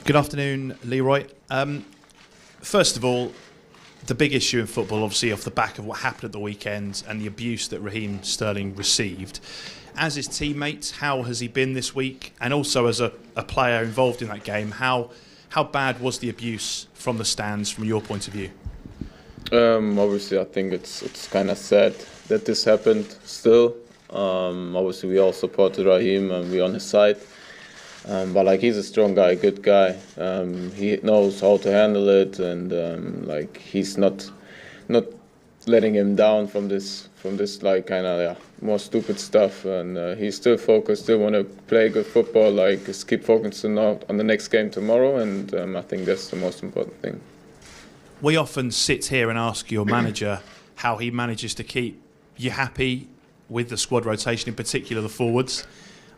Good afternoon, Leroy. First of all, the big issue in football, obviously off the back of what happened at the weekend and the abuse that Raheem Sterling received. As his teammate, how has he been this week? And also as a player involved in that game, how bad was the abuse from the stands from your point of view? Obviously, I think it's kind of sad that this happened still. Obviously, we all supported Raheem and we're on his side. But like, he's a strong guy, good guy. He knows how to handle it, and like, he's not letting him down from this like kind of more stupid stuff. And he's still focused, still want to play good football. Like, just keep focusing on the next game tomorrow, and I think that's the most important thing. We often sit here and ask your manager how he manages to keep you happy with the squad rotation, in particular the forwards.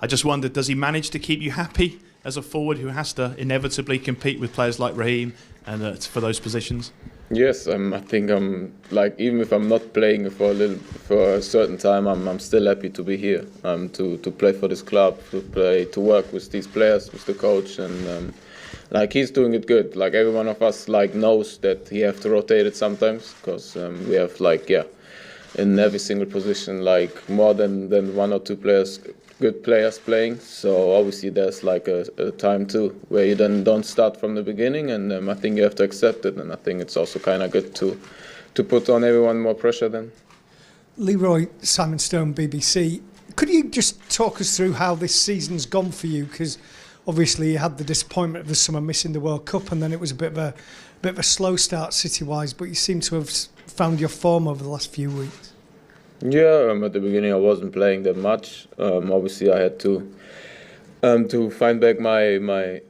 I just wondered, does he manage to keep you happy as a forward who has to inevitably compete with players like Raheem and for those positions? Yes, I think I'm like, even if I'm not playing for a certain time, I'm still happy to be here, to play for this club, to work with these players, with the coach, and like, he's doing it good. Like, every one of us like knows that he have to rotate it sometimes, because we have in every single position like more than one or two players, good players playing. So obviously there's like a time too where you then don't start from the beginning, and I think you have to accept it. And I think it's also kind of good to put on everyone more pressure then. Leroy, Simon Stone, BBC. Could you just talk us through how this season's gone for you? Because obviously you had the disappointment of the summer missing the World Cup, and then it was a bit of a slow start City-wise, but you seem to have found your form over the last few weeks. Yeah, at the beginning I wasn't playing that much. Obviously I had to find back the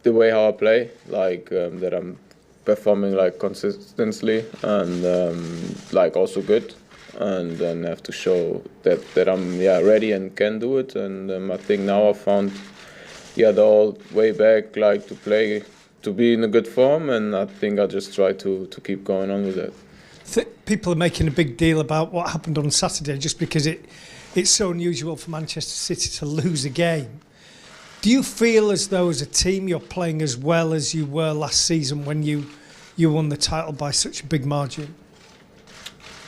way how I play, like that I'm performing like consistently and like also good, and then have to show that I'm ready and can do it. And I think now I found the old way back, like to play, to be in a good form, and I think I just try to keep going on with that. People are making a big deal about what happened on Saturday just because it's so unusual for Manchester City to lose a game. Do you feel as though as a team you're playing as well as you were last season when you won the title by such a big margin?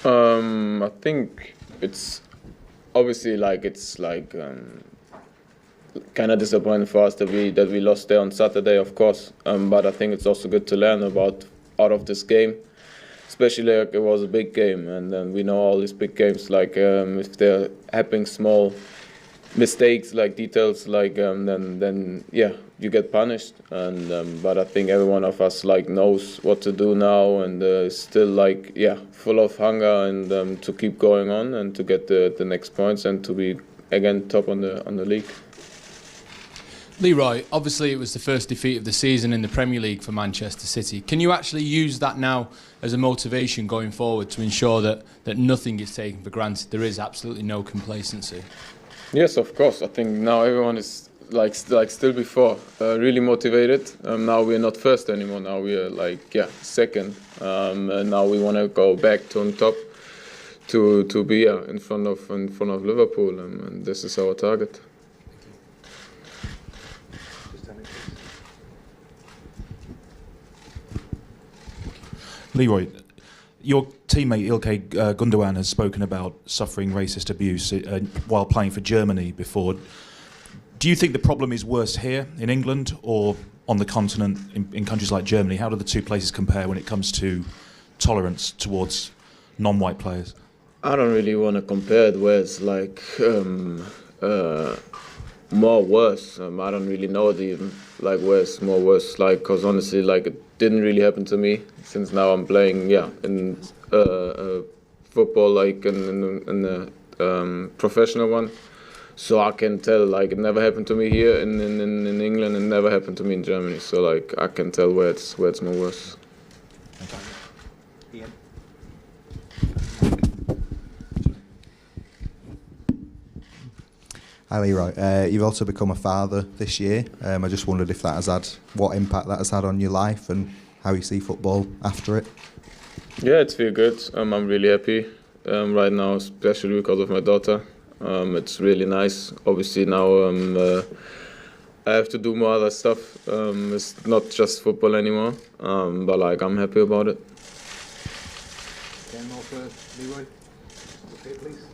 I think it's obviously kind of disappointing for us that we lost there on Saturday, of course. But I think it's also good to learn out of this game. Especially like, it was a big game, and then we know all these big games, like if they're happening small mistakes, like details, like then you get punished. And but I think every one of us like knows what to do now, and is still like full of hunger and to keep going on and to get the next points and to be again top on the league. Leroy, obviously it was the first defeat of the season in the Premier League for Manchester City. Can you actually use that now as a motivation going forward to ensure that nothing is taken for granted? There is absolutely no complacency. Yes, of course. I think now everyone is like still before, really motivated. Now we're not first anymore. Now we are second. And now we want to go back to on top to be in front of Liverpool, and this is our target. Leroy, your teammate Ilkay Gundogan has spoken about suffering racist abuse while playing for Germany before. Do you think the problem is worse here in England or on the continent in countries like Germany? How do the two places compare when it comes to tolerance towards non-white players? I don't really want to compare it where it's like more worse. I don't really know it even, like where it's more worse, like, because honestly, like, it didn't really happen to me since now I'm playing in football, like in the professional one. So I can tell, like, it never happened to me here in England, and never happened to me in Germany. So like, I can tell where it's more worse. Ian. Hi Leroy, you've also become a father this year. I just wondered if that has had, what impact that has had on your life and how you see football after it. Yeah, it's feel good. I'm really happy right now, especially because of my daughter. It's really nice. Obviously now I have to do more other stuff. It's not just football anymore, but like I'm happy about it. One more for Leroy. Okay, please.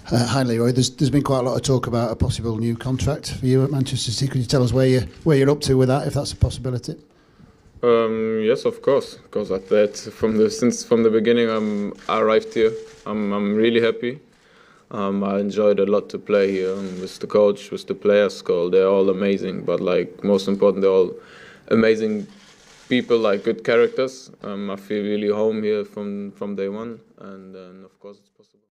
Hi Leroy, there's been quite a lot of talk about a possible new contract for you at Manchester City. Could you tell us where you're up to with that, if that's a possibility? Yes, of course. Because at that, from the beginning, I arrived here. I'm really happy. I enjoyed a lot to play here with the coach, with the players. They're all amazing, but like most important, they're all amazing people, like good characters. I feel really home here from day one, and of course it's possible.